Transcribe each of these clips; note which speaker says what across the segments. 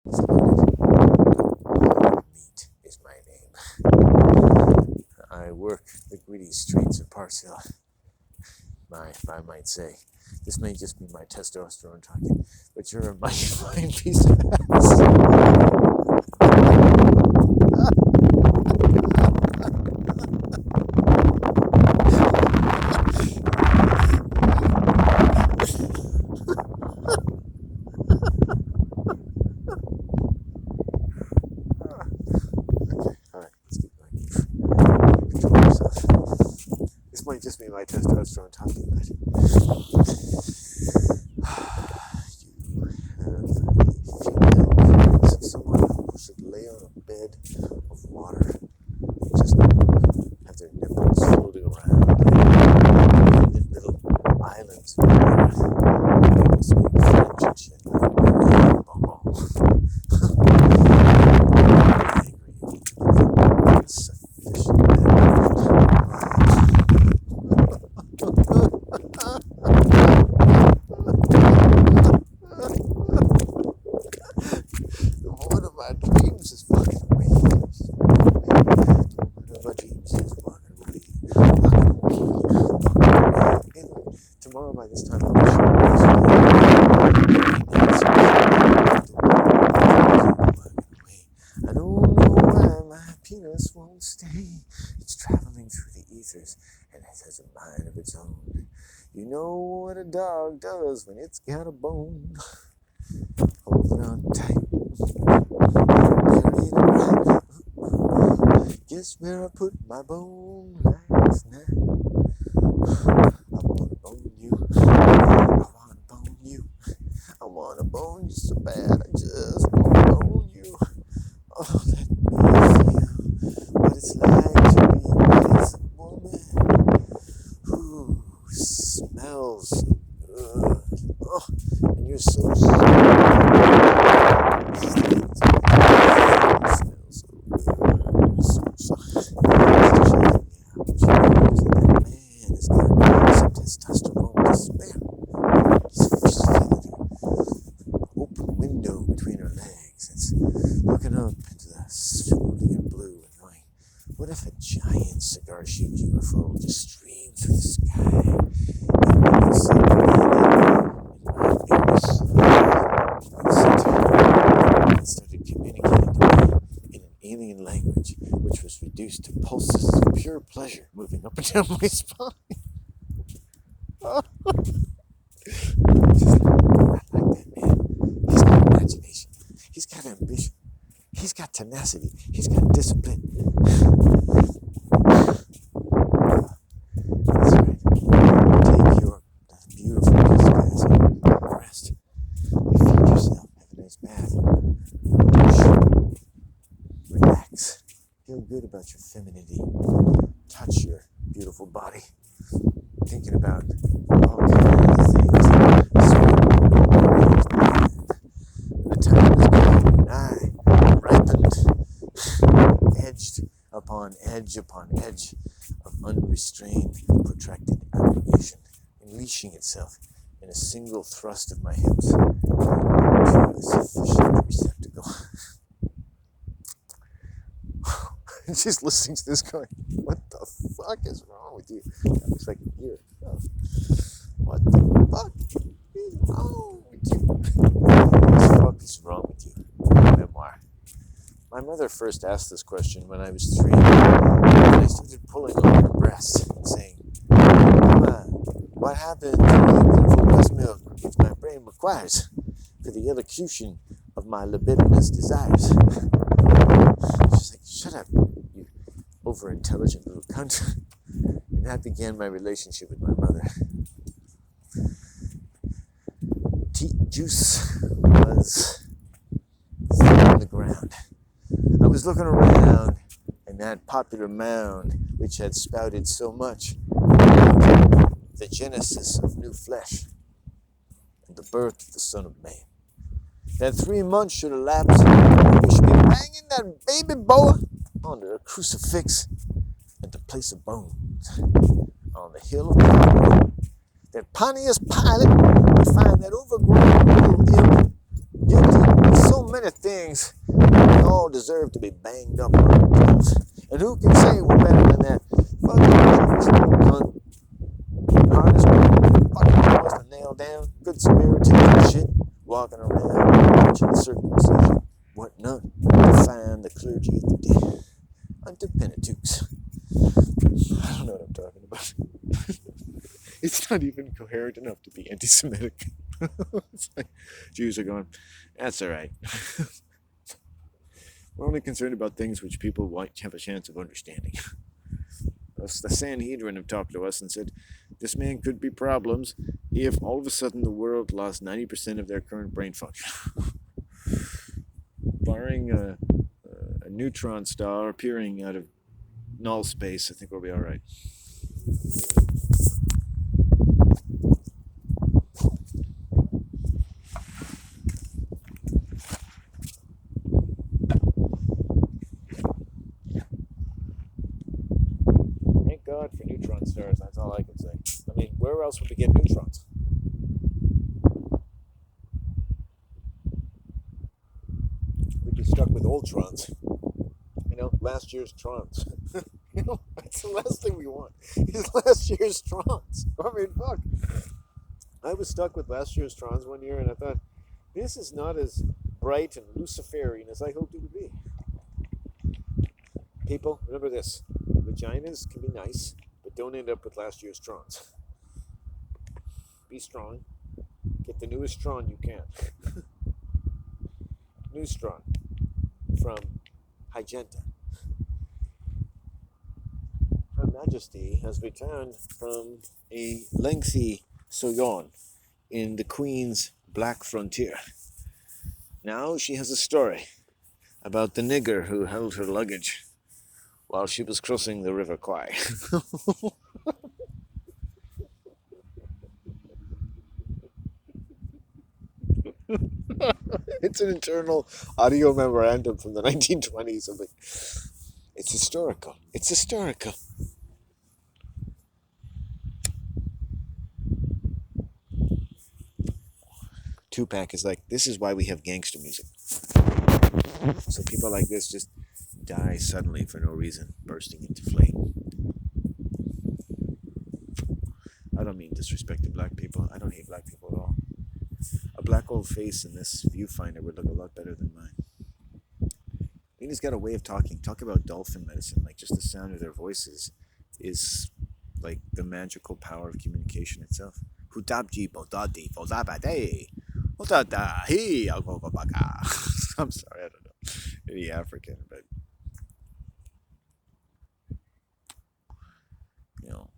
Speaker 1: Meat is my name. I work the gritty streets of Parks Hill. I might say. This may just be my testosterone talking, but you're a mighty fine piece of ass. This might just be my testosterone talking, but you have a female appearance of someone who should lay on a bed of water and just have their nipples floating around like little islands of water. People speak French and shit like tomorrow by this time I'll be sure I don't know why my penis won't stay. It's traveling through the ethers and it has a mind of its own. You know what a dog does when it's got a bone. Hold it on tight. Bury it right. Guess where I put my bone last night. I wanna bone you. I wanna bone you. I wanna bone you so bad. I just wanna bone you. Oh, let me feel what it's like to be with a woman who smells good. Oh, and you're so testosterone to spare. Just open window between her legs. It's looking up into the cerulean blue and going, what if a giant cigar-shaped UFO just streamed through the sky and started communicating to me in an alien language, which was reduced to pulses of pure pleasure moving up and down my spine. I like that man. He's got imagination. He's got ambition. He's got tenacity. He's got discipline. That's right. Take your beautiful piece of ass on your breast. You feed yourself. Have a nice bath. Relax. Feel good about your femininity. Touch your beautiful body. Thinking about all kinds of things. The time is gone, nigh, ripened, edged upon edge of unrestrained, protracted aggregation, unleashing itself in a single thrust of my hips to a sufficient receptacle. Just listening to this going, what the fuck is wrong with you? That looks like an ear. Oh. What the fuck is wrong with you? What the fuck is wrong with you? Memoir. My mother first asked this question when I was 3. And I started pulling on her breast and saying, Mama, what happened to the beautiful breast milk which my brain requires for the elocution of my libidinous desires? She's like, shut up, you over-intelligent little cunt. And that began my relationship with my mother. Teat juice was still on the ground. I was looking around, and that popular mound, which had spouted so much about the genesis of new flesh and the birth of the Son of Man. That 3 months should elapse, and we should be banging that baby boy onto a crucifix at the place of bones on the hill of Calvary. That Pontius Pilate would find that overgrown little imp guilty of so many things all deserve to be banged up on themselves. And who can say we're better than that fucking small cunt? Hardest man fucking was to nail down. Good Samaritan and shit. Walking around, preaching circumcision. What not? Define the clergy of the day unto penitents. I don't know what I'm talking about. It's not even coherent enough to be anti-Semitic. It's like Jews are going, that's all right. We're only concerned about things which people might have a chance of understanding. The Sanhedrin have talked to us and said, this man could be problems if all of a sudden the world lost 90% of their current brain function. Barring a neutron star appearing out of null space, I think we'll be all right. Thank God for neutron stars, that's all I can say. I mean, where else would we get neutrons? We'd be stuck with ultrons. You know, last year's trons. You know, that's the last thing we want. Is last year's trons. I mean, fuck. I was stuck with last year's trons one year, and I thought, this is not as bright and Luciferian as I hoped it would be. People, remember this. Vaginas can be nice, but don't end up with last year's trons. Be strong. Get the newest tron you can. Neustron from Hygenta. Her Majesty has returned from a lengthy sojourn in the Queen's Black Frontier. Now she has a story about the nigger who held her luggage while she was crossing the River Kwai. It's an internal audio memorandum from the 1920s. I'm like, it's historical. It's historical. Tupac is like, this is why we have gangster music. So people like this just die suddenly for no reason, bursting into flame. I don't mean disrespect to black people. I don't hate black people at all. A black old face in this viewfinder would look a lot better than mine. Lena's got a way of talking. Talk about dolphin medicine. Like, just the sound of their voices is like the magical power of communication itself. I'm sorry, I don't know any African, but you know,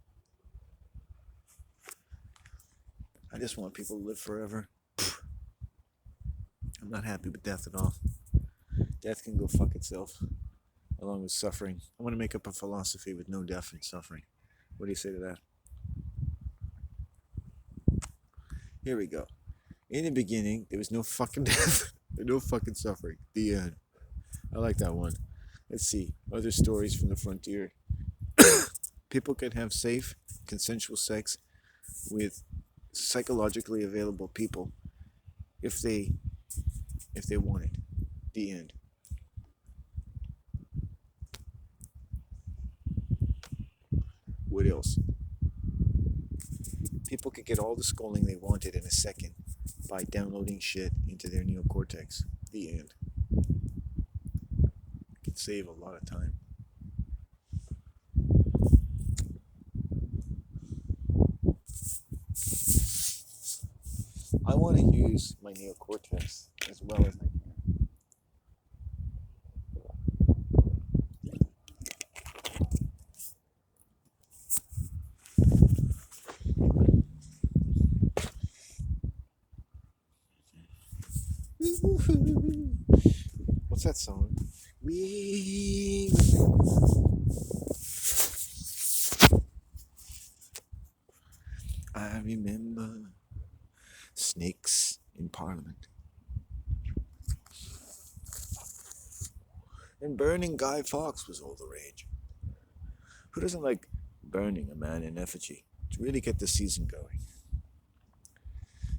Speaker 1: I just want people to live forever. I'm not happy with death at all. Death can go fuck itself, along with suffering. I want to make up a philosophy with no death and suffering. What do you say to that? Here we go. In the beginning, there was no fucking death. No fucking suffering. The end. I like that one. Let's see. Other stories from the frontier. People can have safe, consensual sex with psychologically available people if they want it. The end. What else? People could get all the schooling they wanted in a second by downloading shit into their neocortex. The end. It could save a lot of time. I want to use my neocortex as well as I can. What's that song? I remember snakes in Parliament. And burning Guy Fawkes was all the rage. Who doesn't like burning a man in effigy to really get the season going?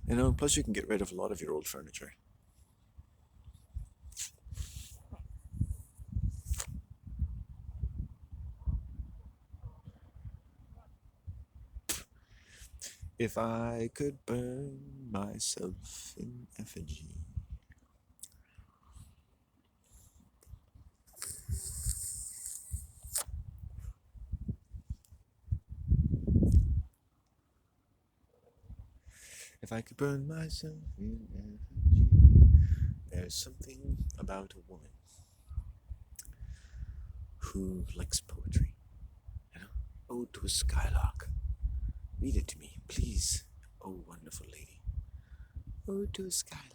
Speaker 1: You know, plus you can get rid of a lot of your old furniture. If I could burn myself in effigy. If I could burn myself in effigy. There's something about a woman who likes poetry. You know? Ode to a skylark. Read it to me, please, oh wonderful lady. Ode to a skylark.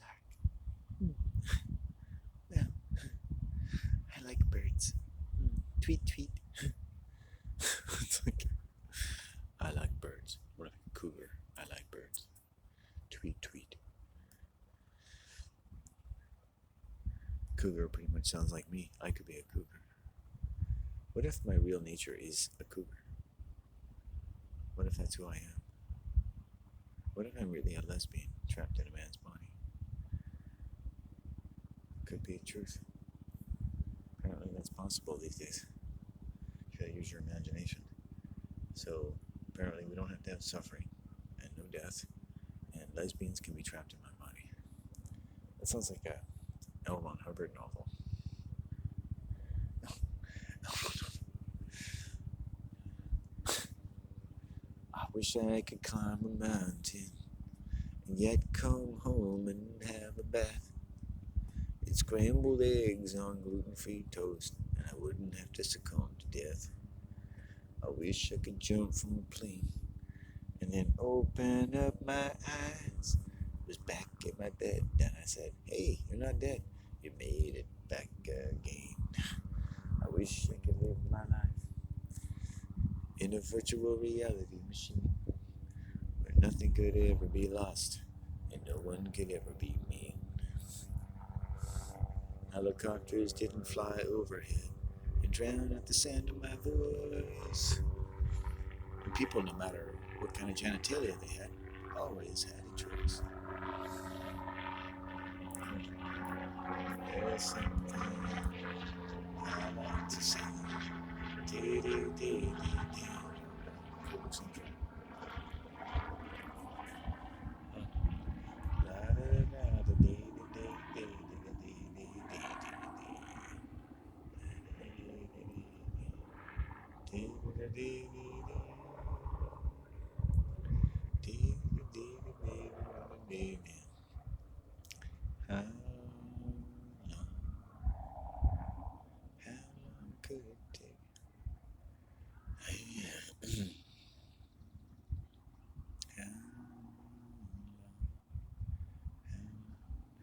Speaker 1: Well, I like birds. Tweet, tweet. It's like, I like birds. What like a cougar? I like birds. Tweet, tweet. Cougar pretty much sounds like me. I could be a cougar. What if my real nature is a cougar? What if that's who I am? What if I'm really a lesbian trapped in a man's body? Could be a truth. Apparently that's possible these days. You gotta use your imagination. So apparently we don't have to have suffering and no death, and lesbians can be trapped in my body. That sounds like a L. Ron Hubbard novel. I wish I could climb a mountain and yet come home and have a bath. Eat scrambled eggs on gluten-free toast, and I wouldn't have to succumb to death. I wish I could jump from a plane and then open up my eyes. Was back at my bed, and I said, "Hey, you're not dead. You made it back again." I wish I could live my life in a virtual reality machine where nothing could ever be lost and no one could ever be mean. Helicopters didn't fly overhead and drown out the sound of my voice. And people, no matter what kind of genitalia they had, always had a choice. There's something I like to say. How long could it take?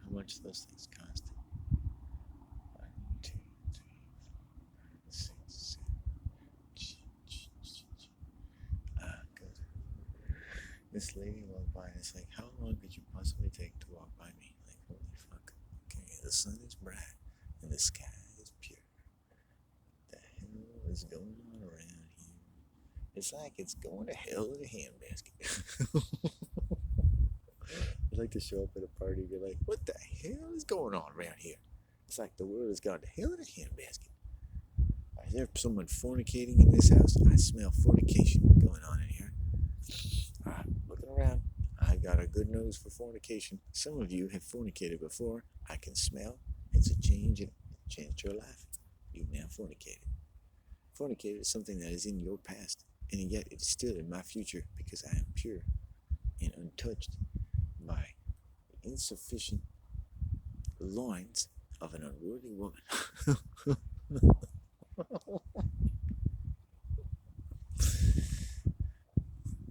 Speaker 1: How much those things cost? 1, 2, 3, 4, 5, 6, 7. Good. This lady walked by and it's like, how long could you possibly take to walk by me? Like, holy fuck. Okay, the sun is bright and the sky is pure. What the hell is going on around here? It's like it's going to hell in a handbasket. I'd like to show up at a party and be like, what the hell is going on around here? It's like the world has gone to hell in a handbasket. Is there someone fornicating in this house? I smell fornication going on in here. Looking around, I've got a good nose for fornication. Some of you have fornicated before. I can smell. It's a change and changed your life. You've now fornicated. Fornicated is something that is in your past, and yet it's still in my future because I am pure and untouched by the insufficient loins of an unworthy woman.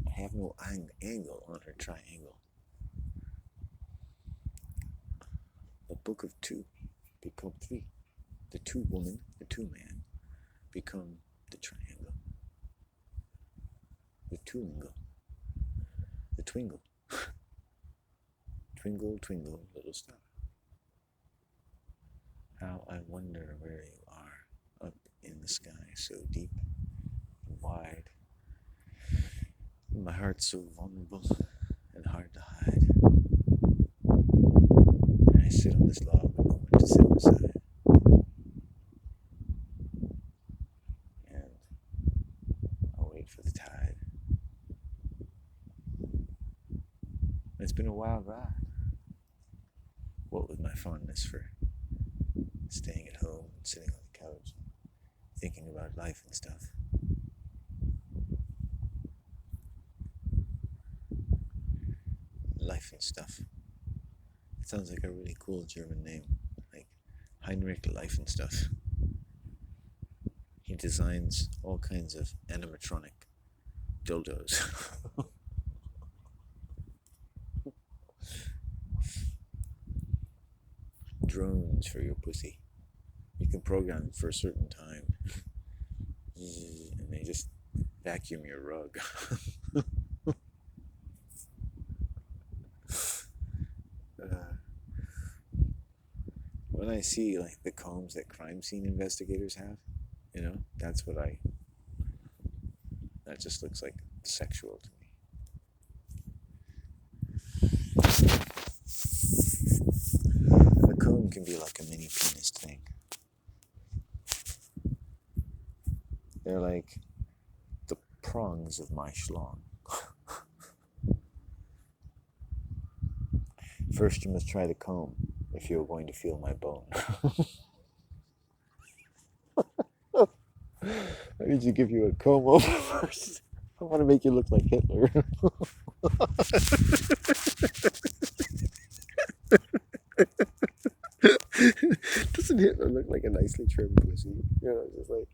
Speaker 1: I have no angle on her triangle. The book of two become three. The two woman, the two man become the triangle. The twingle. The twingle. Twinkle, twinkle, little star. How I wonder where you are up in the sky so deep and wide. My heart's so vulnerable and hard to hide. And I sit on this log with no one to sit beside. And I'll wait for the tide. wild ride. What with my fondness for staying at home and sitting on the couch, thinking about life and stuff. Life and stuff. It sounds like a really cool German name, like Heinrich Life and Stuff. He designs all kinds of animatronic dildos. Drones for your pussy. You can program them for a certain time. And they just vacuum your rug. When I see like the combs that crime scene investigators have, that just looks like sexual to me. A comb can be like a mini penis thing. They're like the prongs of my schlong. First you must try the comb if you're going to feel my bone. I need to give you a comb over first. I want to make you look like Hitler. Doesn't Hitler look like a nicely trimmed pussy? Just like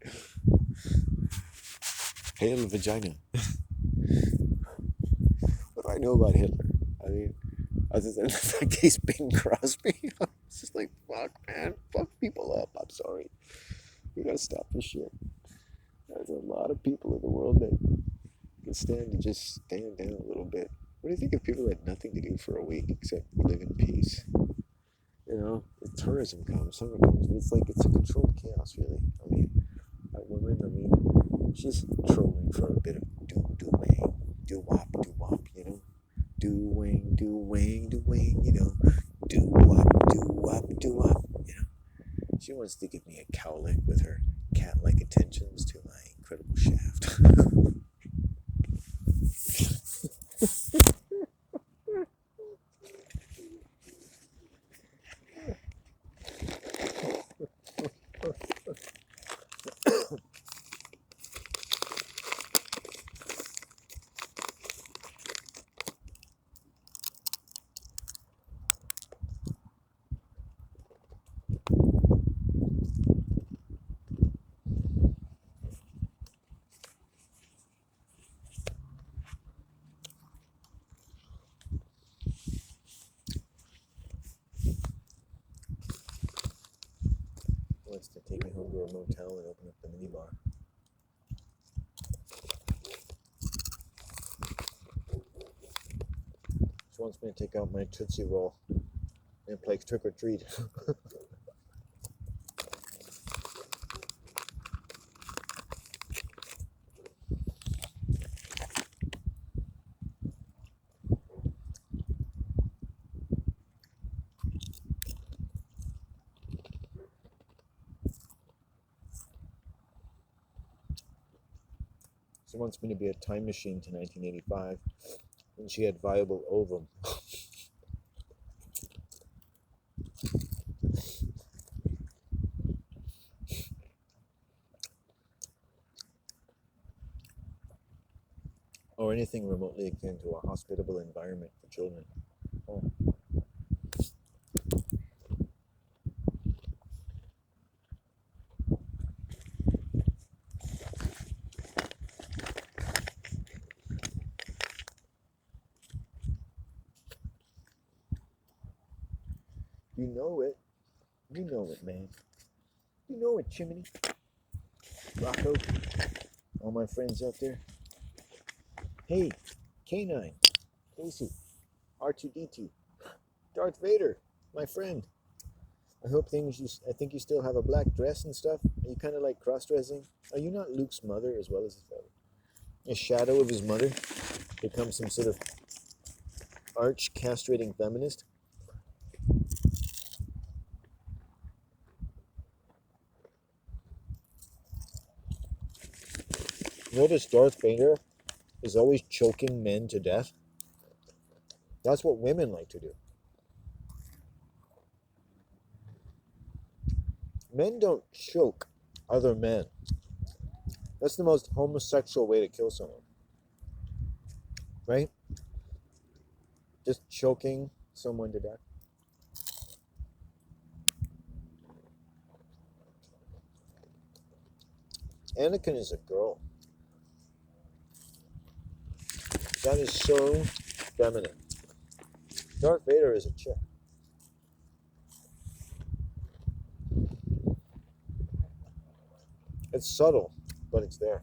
Speaker 1: hail vagina. What do I know about Hitler? I mean, other than the fact he's Bing Crosby, it's just like, fuck, man, fuck people up. I'm sorry. We gotta stop this shit. There's a lot of people in the world that can stand to just stand down a little bit. What do you think of people that had nothing to do for a week except live in peace? If tourism comes, summer comes, it's like it's a controlled chaos, really. I mean, that woman, she's trolling for a bit of do-wang, do-wop, do-wop, do-wang, do-wang, do-wang, do-wop, do-wop, do-wop, She wants to give me a cowlick with her cat-like attentions to my incredible shaft. Wants to take me home to a motel and open up the minibar. She wants me to take out my Tootsie Roll and play trick or treat. She wants me to be a time machine to 1985 when she had viable ovum. Or anything remotely akin to a hospitable environment for children. Oh. You know it. You know it, man. You know it, Chimney. Rocco. All my friends out there. Hey, K9. Casey. R2D2. Darth Vader. My friend. I think you still have a black dress and stuff. Are you kind of like cross-dressing? Are you not Luke's mother as well as his father? A shadow of his mother becomes some sort of arch-castrating feminist? Notice Darth Vader is always choking men to death. That's what women like to do. Men don't choke other men. That's the most homosexual way to kill someone. Right? Just choking someone to death. Anakin is a girl. That is so feminine. Darth Vader is a chick. It's subtle, but it's there.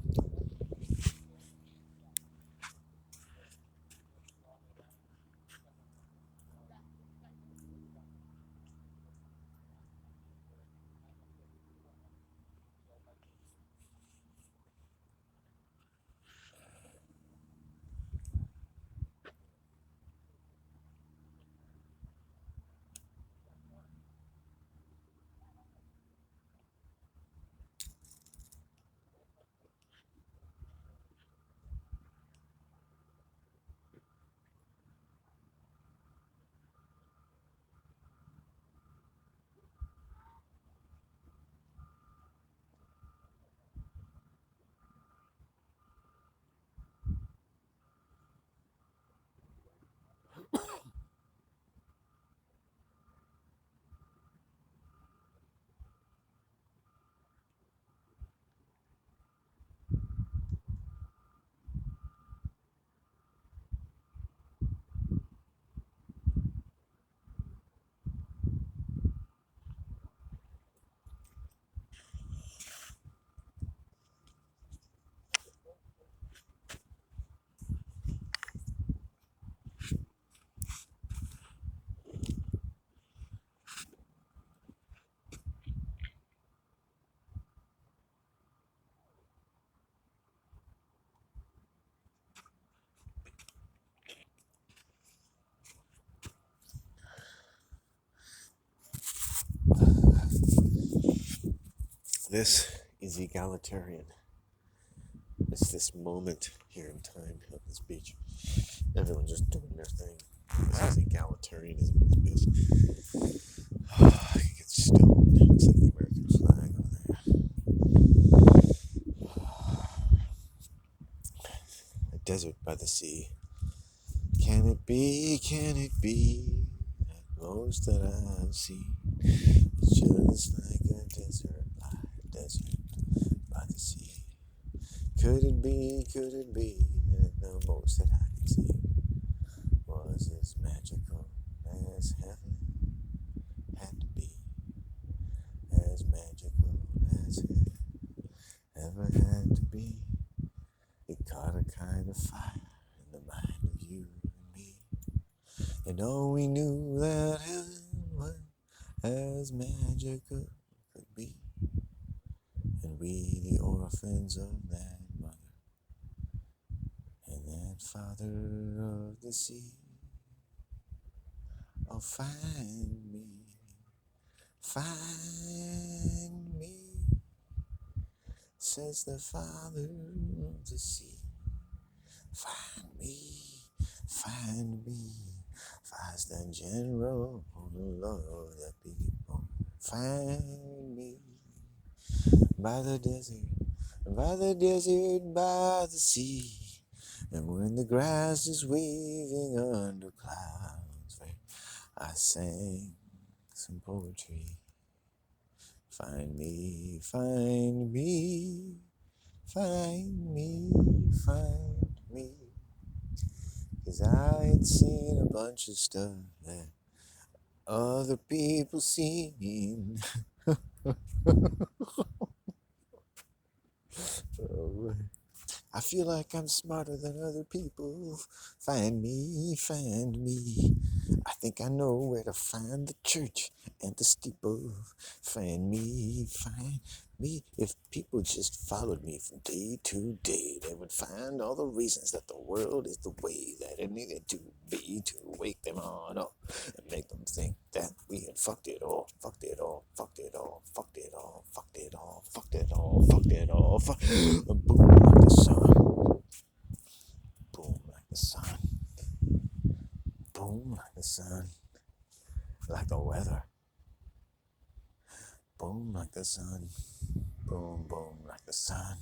Speaker 1: This is egalitarian. It's this moment here in time at this beach. Everyone's just doing their thing. This is egalitarianism at its best. I can get stoned. Looks like the American flag over there. A desert by the sea. Can it be that most that I see is just like a desert by the sea? Could it be that the most that I can see was as magical as heaven had to be, as magical as heaven ever had to be? It caught a kind of fire in the mind of you and me, and all we knew that heaven was as magical could be, and we the orphans of that mother and that father of the sea. Oh, find me, says the father of the sea. Find me, fights the general on the love that people. Find me by the desert, by the sea, and when the grass is waving under clouds, I sang some poetry. Find me, 'cause I had seen a bunch of stuff that other people seen. I feel like I'm smarter than other people. Find me. I think I know where to find the church and the steeple. Find me. If people just followed me from day to day, they would find all the reasons that the world is the way that it needed to be, to wake them on up and make them think that we had fucked it all. Boom like the sun. Boom the sun, like the weather. Boom like the sun, boom, boom like the sun.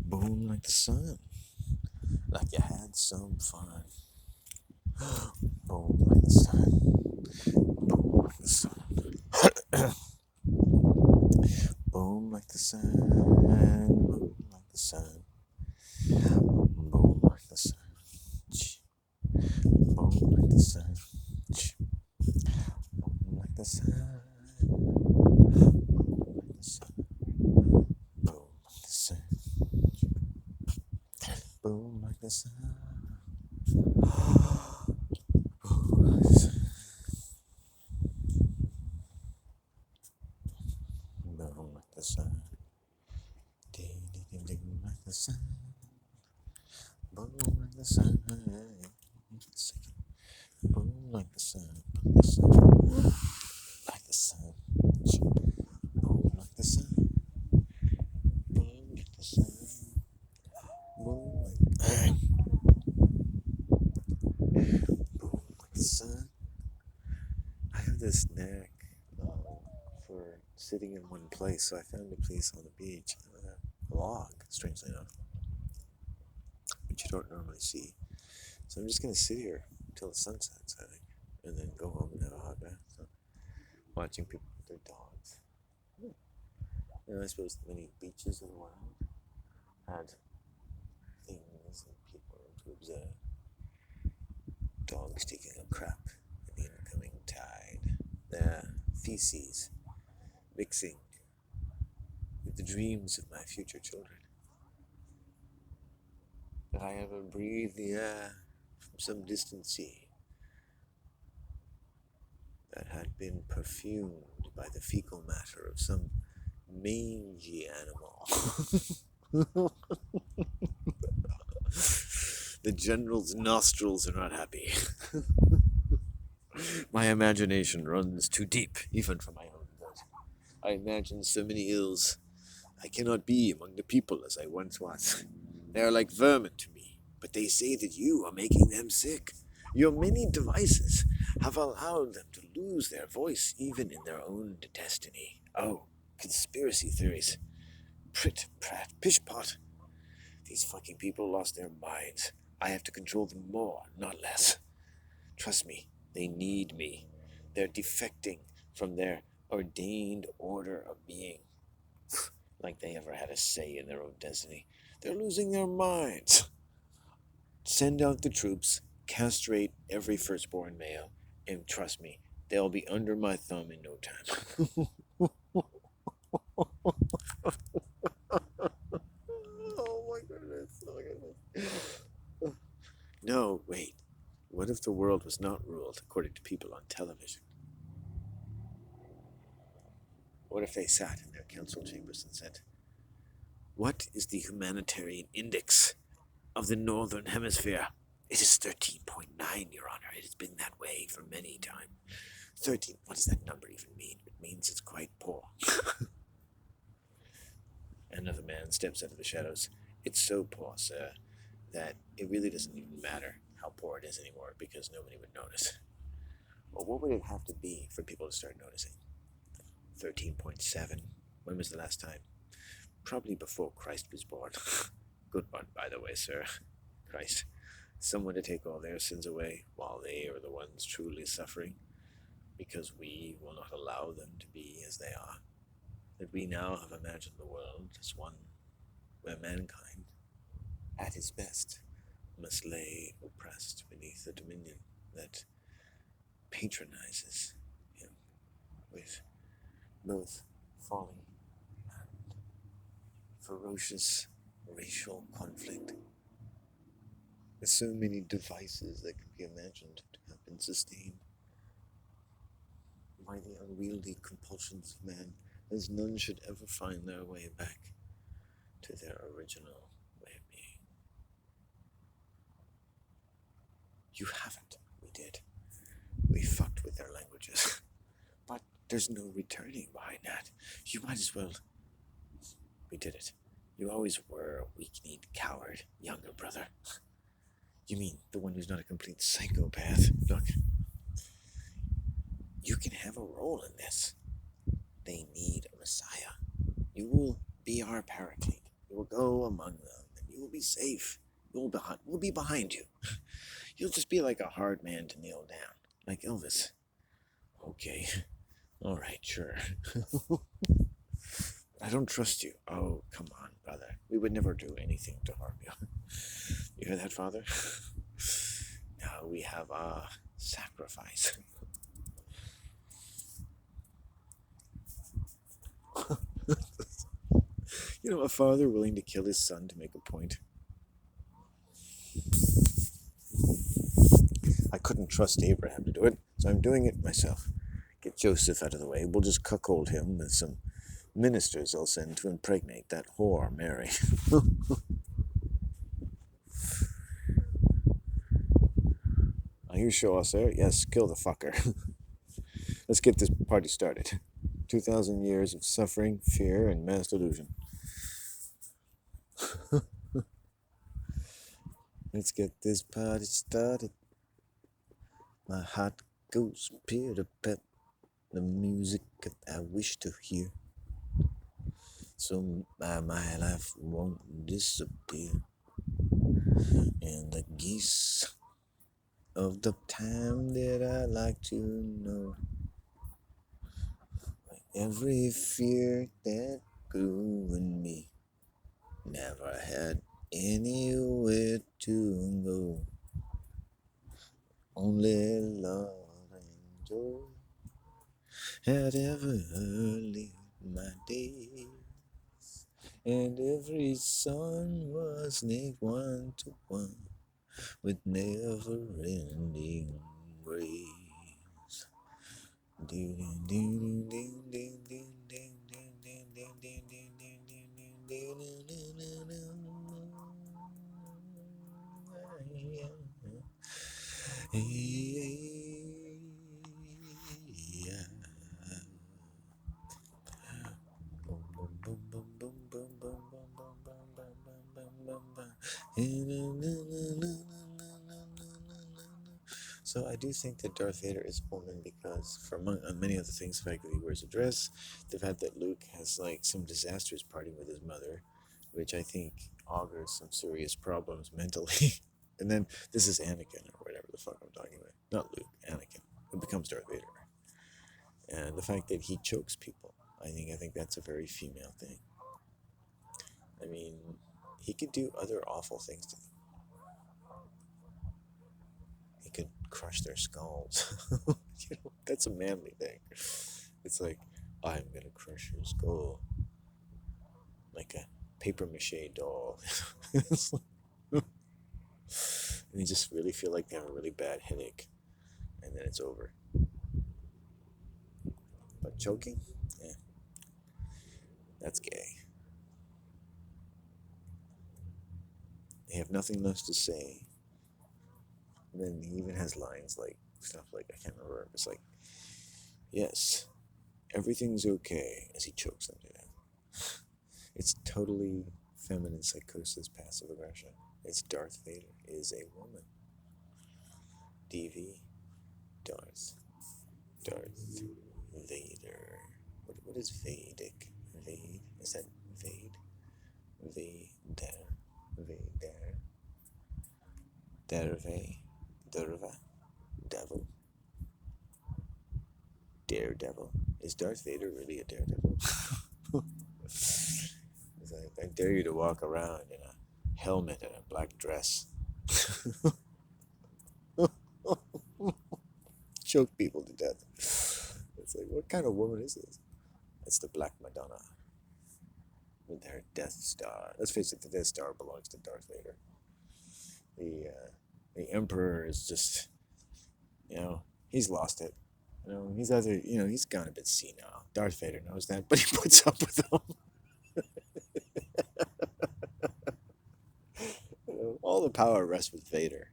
Speaker 1: Boom like the sun, like you had some fun. Boom like the sun, boom like the sun. Boom like the sun, boom like the sun. Boom like the sun, boom like the sun, boom like the sun, boom like the sun, boom like the sun, boom like the sun, boom like the sun, boom like the sun, ding ding ding ding like the sun, boom like the sun, boom like the sun, like the sun, like the sun, boom like the sun, boom like the sun, boom like boom like the sun. I have this knack for sitting in one place, so I found a place on the beach, a log, strangely enough, which you don't normally see. So I'm just gonna sit here until the sun sets, I think, and then go home and have a hot bath. So, watching people with their dogs. And I suppose many beaches in the world had things and people to observe. Dogs taking a crap in the incoming tide. Their feces mixing with the dreams of my future children. Did I ever breathe the air from some distant sea that had been perfumed by the fecal matter of some mangy animal? The general's nostrils are not happy. My imagination runs too deep, even for my own good. I imagine so many ills. I cannot be among the people as I once was. They are like vermin to me, but they say that you are making them sick. Your many devices have allowed them to lose their voice even in their own destiny. Oh, conspiracy theories. Prit, prat, pish pot. These fucking people lost their minds. I have to control them more, not less. Trust me, they need me. They're defecting from their ordained order of being. Like they ever had a say in their own destiny. They're losing their minds. Send out the troops, castrate every firstborn male, and trust me, they'll be under my thumb in no time. Oh my goodness, oh my goodness. No, wait. What if the world was not ruled according to people on television? What if they sat in their council chambers and said, "What is the humanitarian index of the Northern Hemisphere?" "It is 13.9, Your Honor. It has been that way for many times." 13, what does that number even mean? It means it's quite poor. Another man steps out of the shadows. "It's so poor, sir, that it really doesn't even matter how poor it is anymore because nobody would notice." Well, what would it have to be for people to start noticing? 13.7. When was the last time? Probably before Christ was born. Good one, by the way, sir. Christ. Someone to take all their sins away while they are the ones truly suffering, because we will not allow them to be as they are. That we now have imagined the world as one where mankind, at his best, must lay oppressed beneath a dominion that patronizes him with both folly and ferocious racial conflict. With so many devices that could be imagined to have been sustained by the unwieldy compulsions of man, as none should ever find their way back to their original way of being. You haven't. We did. We fucked with their languages. But there's no returning behind that. You might as well. We did it. You always were a weak-kneed coward, younger brother. You mean the one who's not a complete psychopath? Look, you can have a role in this. They need a Messiah. You will be our paraclete. You will go among them, and you will be safe. We'll be behind you. You'll just be like a hard man to nail down, like Elvis. Okay, all right, sure. I don't trust you. Oh, come on, brother. We would never do anything to harm you. You hear that, Father? Now we have a sacrifice. You know, a father willing to kill his son to make a point. I couldn't trust Abraham to do it, so I'm doing it myself. Get Joseph out of the way. We'll just cuckold him with some ministers I'll send to impregnate that whore, Mary. Are you sure, sir? Yes, kill the fucker. Let's get this party started. 2,000 years of suffering, fear, and mass delusion. Let's get this party started. My heart goes pitter-pat, the music I wish to hear. So my life won't disappear. And the geese of the time that I like to know. Every fear that grew in me never had anywhere to go. Only love and joy had ever lit my days, and every sun was linked one to one with never-ending grace. So I do think that Darth Vader is a woman because, for among many other things, the fact that he wears a dress, the fact that Luke has like some disastrous party with his mother, which I think augurs some serious problems mentally. And then this is Anakin or whatever the fuck I'm talking about. Not Luke, Anakin, who becomes Darth Vader. And the fact that he chokes people, I think that's a very female thing. I mean, he could do other awful things to them. He could crush their skulls. You know, that's a manly thing. It's like, I'm gonna crush your skull. Like a paper mache doll. And you just really feel like they have a really bad headache. And then it's over. But choking? Yeah. That's gay. They have nothing left to say. And then he even has lines like, stuff like, I can't remember, it's like, yes, everything's okay, as he chokes them to death. It's totally feminine psychosis, passive aggression. It's Darth Vader is a woman. DV, Darth Vader. What is Vedic? Vade? Is that Vade? Vader. Derva. Devil. Daredevil. Is Darth Vader really a daredevil? It's like, I dare you to walk around in a helmet and a black dress. Choke people to death. It's like, what kind of woman is this? It's the Black Madonna. With her Death Star. Let's face it, the Death Star belongs to Darth Vader. The Emperor is just, he's lost it. He's either, he's gone a bit senile. Darth Vader knows that, but he puts up with them. All the power rests with Vader,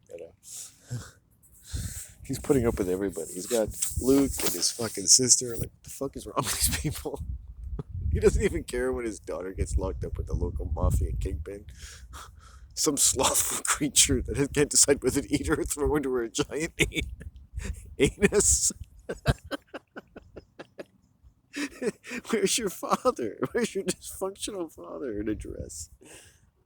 Speaker 1: He's putting up with everybody. He's got Luke and his fucking sister. Like, what the fuck is wrong with these people? He doesn't even care when his daughter gets locked up with the local mafia kingpin. some slothful creature that can't decide whether to eat her or throw into her giant anus. Where's your father? Where's your dysfunctional father in a dress?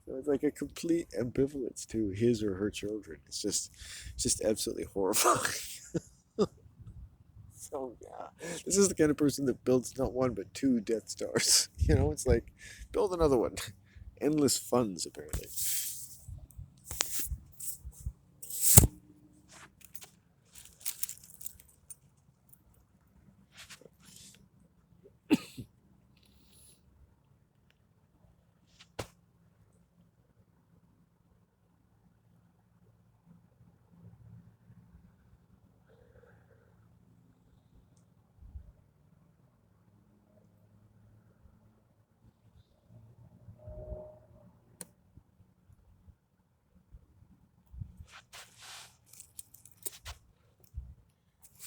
Speaker 1: So it's like a complete ambivalence to his or her children. It's just absolutely horrifying. So yeah, this is the kind of person that builds not one but two Death Stars. It's like build another one. Endless funds apparently.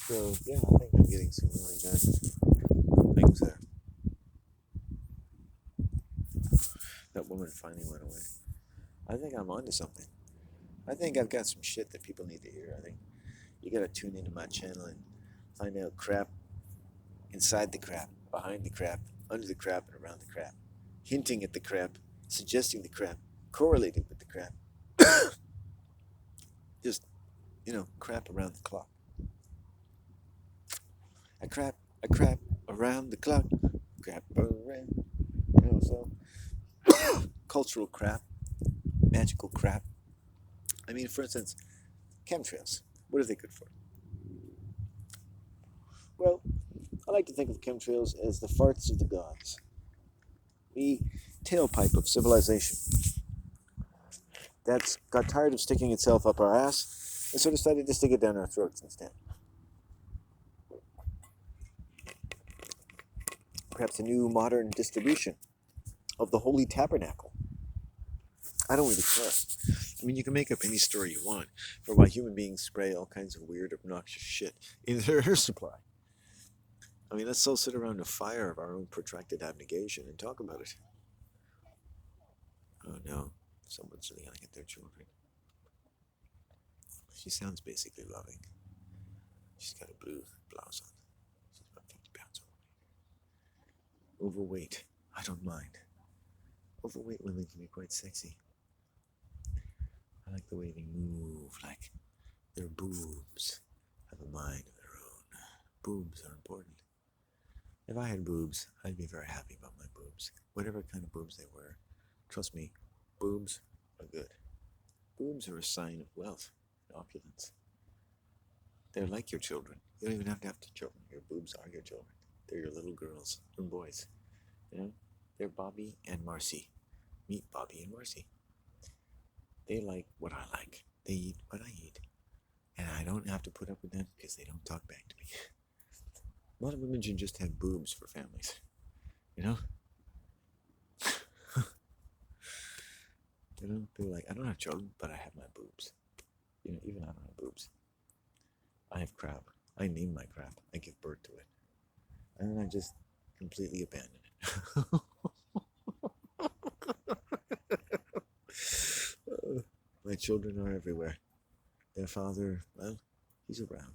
Speaker 1: So yeah, I think I'm getting some really good things there. That woman finally went away. I think I'm onto something. I think I've got some shit that people need to hear. I think you gotta tune into my channel and find out crap inside the crap, behind the crap, under the crap, and around the crap. Hinting at the crap, suggesting the crap, correlating with the crap. Just, crap around the clock. I crap around the clock. Crap around. So cultural crap, magical crap. I mean, for instance, chemtrails. What are they good for? Well, I like to think of chemtrails as the farts of the gods, the tailpipe of civilization that's got tired of sticking itself up our ass and so decided to stick it down our throats instead. Perhaps a new modern distribution of the Holy Tabernacle. I don't really care. I mean, you can make up any story you want for why human beings spray all kinds of weird, obnoxious shit in their air supply. I mean, let's all sit around a fire of our own protracted abnegation and talk about it. Oh no, someone's yelling at their children. She sounds basically loving. She's got a blue blouse on. She's about 50 pounds overweight. I don't mind. Overweight women can be quite sexy. I like the way they move, like their boobs have a mind of their own. Boobs are important. If I had boobs, I'd be very happy about my boobs. Whatever kind of boobs they were. Trust me, boobs are good. Boobs are a sign of wealth and opulence. They're like your children. You don't even have to have children. Your boobs are your children. They're your little girls and boys. They're Bobby and Marcy. Meet Bobby and Marcy. They like what I like. They eat what I eat. And I don't have to put up with them because they don't talk back to me. A lot of women should just have boobs for families. They're like, I don't have children, but I have my boobs. Even I don't have boobs. I have crap. I name my crap. I give birth to it. And then I just completely abandon it. My children are everywhere. Their father, well, he's around.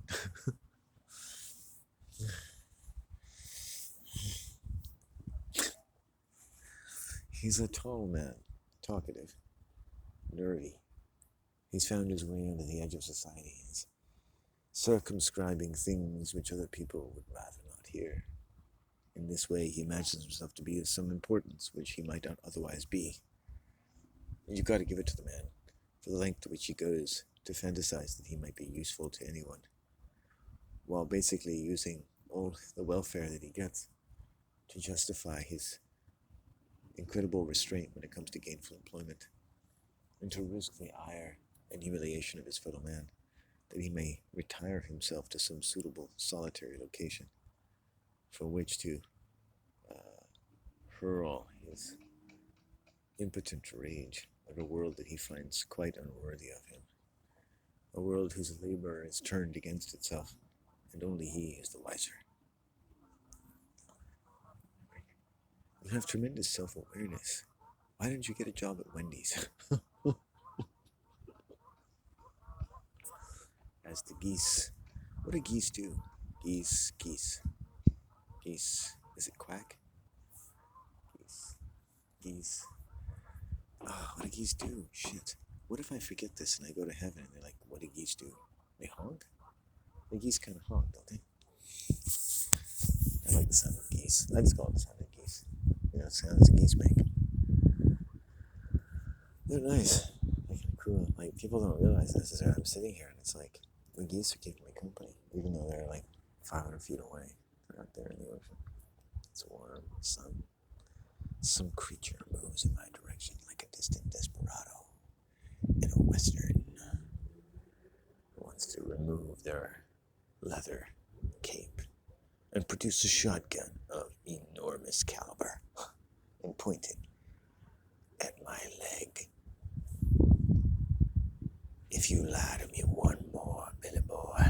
Speaker 1: He's a tall man, talkative, nerdy. He's found his way onto the edge of society. He's circumscribing things which other people would rather not hear. In this way, he imagines himself to be of some importance which he might not otherwise be. And you've got to give it to the man for the length to which he goes to fantasize that he might be useful to anyone, while basically using all the welfare that he gets to justify his incredible restraint when it comes to gainful employment, and to risk the ire and humiliation of his fellow man, that he may retire himself to some suitable solitary location from which to hurl his impotent rage at a world that he finds quite unworthy of him, a world whose labor is turned against itself, and only he is the wiser. You have tremendous self-awareness. Why didn't you get a job at Wendy's? as the geese. What do geese do? Geese. Geese. Is it quack? Geese. Oh, what do geese do? Shit. What if I forget this and I go to heaven and they're like, what do geese do? They honk? The geese kind of honk, don't they? I like the sound of geese. I just call it the sound of geese. You know, it sounds geese make. They're nice. They're kind of cool. Like, people don't realize this. I'm sitting here and it's like, the geese are keeping me company, even though they're like 500 feet away. They're out there in the ocean. It's warm, sun. Some creature moves in my direction like a distant desperado in a western who wants to remove their leather cape and produce a shotgun of enormous caliber and point it at my leg. If you lie to me one more, Billy boy,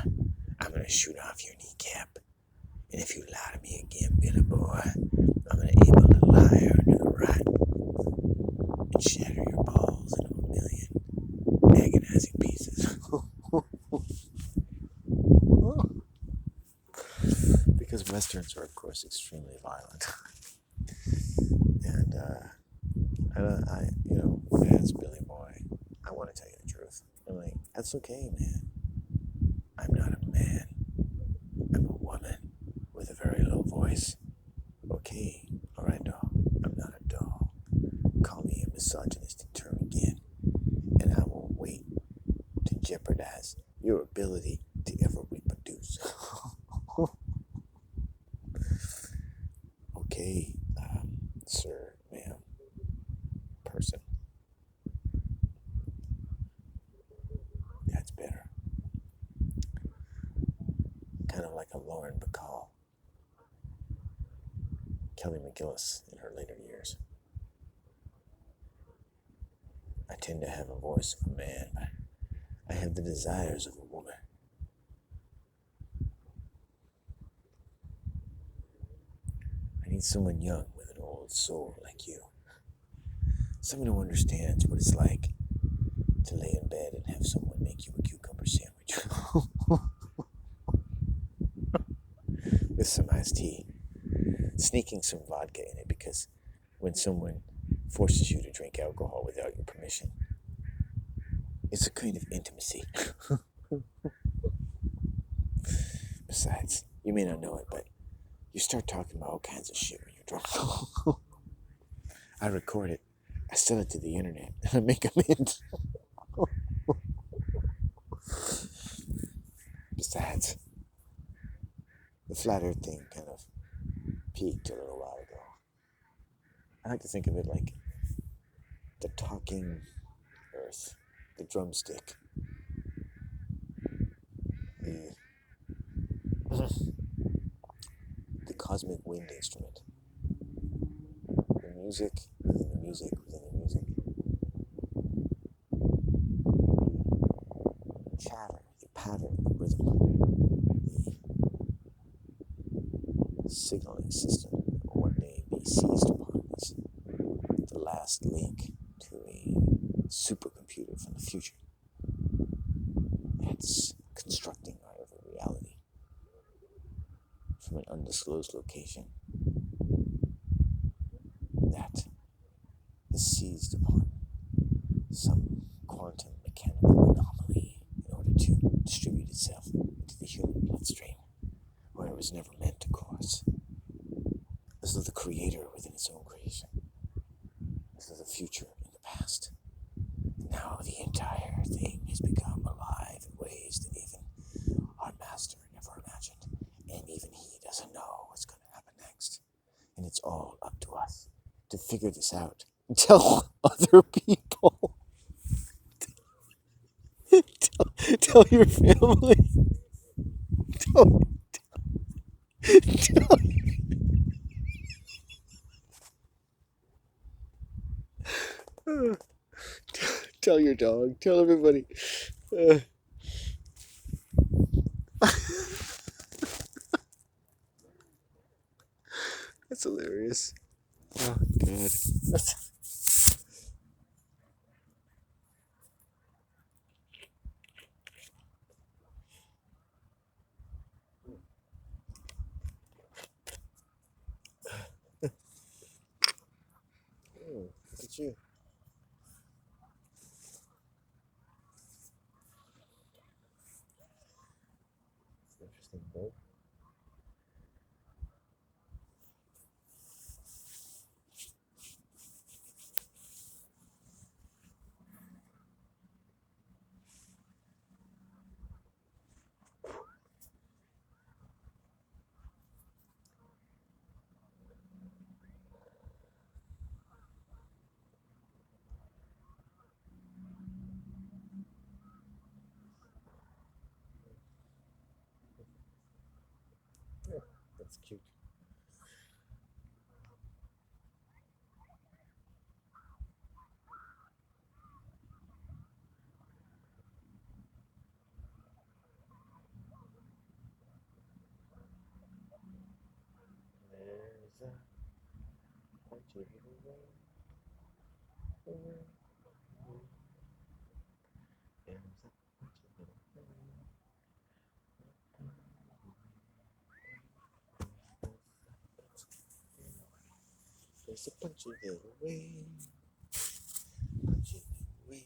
Speaker 1: I'm gonna shoot off your kneecap. And if you lie to me again, Billy boy, I'm gonna aim a little higher to the right and shatter your balls into a million agonizing pieces. Because westerns are, of course, extremely violent. And as Billy boy, I want to tell you the truth. I'm like, that's okay, man. I'm not a man. I'm a woman with a very low voice. Okay, all right, doll. I'm not a doll. Call me a misogynistic term again, and I won't wait to jeopardize your ability to ever reproduce. Okay, sir, ma'am, person. That's better. Kind of like a Lauren Bacall. Kelly McGillis in her later years. I tend to have a voice of a man, but I have the desires of a woman. I need someone young with an old soul like you. Someone who understands what it's like to lay in bed and have someone make you a cucumber sandwich. With some iced tea. Sneaking some vodka in it, because when someone forces you to drink alcohol without your permission, it's a kind of intimacy. Besides, you may not know it, but you start talking about all kinds of shit when you're drunk. I record it, I sell it to the internet, and I make a mint. Besides, the flat earth thing kind of peaked a little while ago. I like to think of it like the talking earth, the drumstick, the cosmic wind instrument, the music within the music within the music, the chatter, the pattern, the rhythm, the signaling system that will one day be seized upon as the last link to a supercomputer from the future. That's constructing our every reality from an undisclosed location that is seized upon some quantum mechanical anomaly in order to distribute itself into the human bloodstream where it was never meant to cross. As though the creator within its own creation, as though the future and the past. Now the entire thing has become alive in ways that even our master never imagined. And even he doesn't know what's going to happen next. And it's all up to us to figure this out and tell other people. tell your family. Tell tell your dog. Tell everybody. That's hilarious. Oh, God. at you. Interesting bird. Yeah, that's cute. There's a bunch of little rain. There's a bunch of little rain. There's a bunch of little rain. Bunch of little rain.